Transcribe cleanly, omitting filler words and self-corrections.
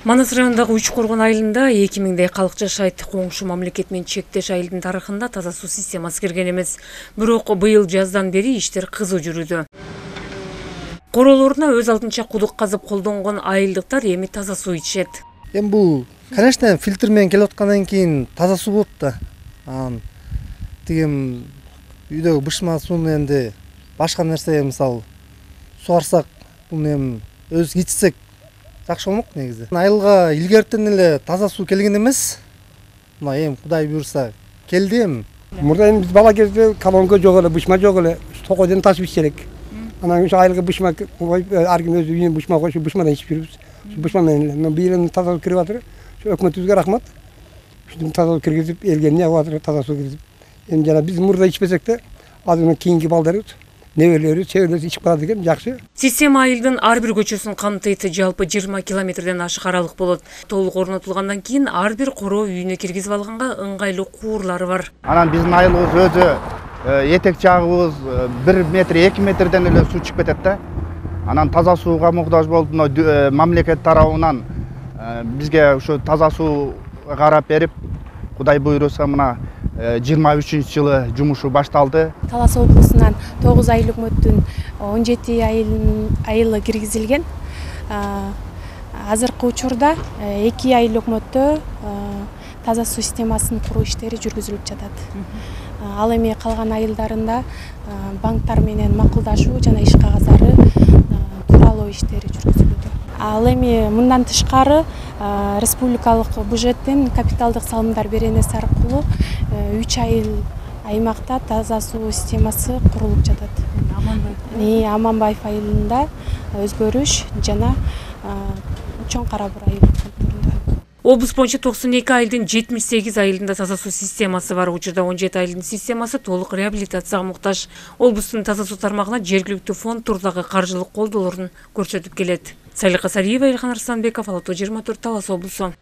Манас районундагы Үч Коргон айылында 2000дей калк жашайт. Коңшу мамлекет менен чектеш айылдын тарыхында таза суу системасы кирген эмес. Бирок быйыл жаздан бери иштер кызуу жүрүүдө. Королоруна өз алдынча кудук казып колдонгон айылдыктар эми таза суу ичет. Эми бул, конечно, фильтр менен келип аткандан кийин таза суу болот да. Тигим үйдөгү бышма сууну энди башка нерсе, мисалы, сугарсак, буну эми өз ичсек жакшы болмок негизи. Айылга илгертен эле таза суу келген эмес. Мына эми Кудай буйруса келди эми. Мурда эми биз бала кезде колонка жок эле, бышма жок эле, токойдон ташып ичерек. Анан ушу айылга бышма, ар ким өз үйүнө бышма коюп, бышмадан ичип жүрүбүз. Бышма менен эле. Быйыл таза кирип атыр. Өкмөтүбүзгө рахмат. Ушуну таза киргизип, элге эмне кылып атыр, таза суу киргизип. Эми жана биз мурда ичпесек да, азыркы кийинки балдарыбыз, небелерибиз, чеберлерибиз ичип калат экен, жакшы. Система айылдын ар бир көчөсүн камтыйт, жалпы 20 километрден ашык аралык болот. Толук орнотулгандан кийин ар бир короо үйүнө киргизип алганга ыңгайлуу куурлары бар. Анан биздин айылыбыз өзү этек жагыбыз 1 метр, 2 метрден эле суу чыгып кетет да. Анан таза сууга муктаж болуп, мамлекет тарабынан бизге ушу таза суу карап берип, Кудай буйруса мына 23-жылы жумушу башталды. Талас облусунан 9 айыл өкмөттүн 17 айылы киргизилген. Азыркы учурда 2 айыл өкмөттө таза суу системасын куруу иштери жүргүзүлүп жатат. Ал эми калган айылдарында банктар менен макулдашуу жана иш кагаздары тууралоо иштери жүргүзүлүүдө. Ал эми мындан тышкары республикалык бюджеттен капиталдык салымдар беренеси аркылуу 3 айыл аймакта таза суу системасы курулуп жатат. Аманбаев айылында Өзгөрүш жана Чоң Карабур айылында. Облус боюнча 92 айылдын 78 айылында таза суу системасы бар. Учурда 17 айылдын системасы толук реабилитацияга муктаж. Облустун таза суу тармагына жергиликтүү фонд турдагы каржылык колдоолорун көрсөтүп келет. Салика Сариева, Илхан Арсланбеков, Ала Тоо 24, Талас облусу.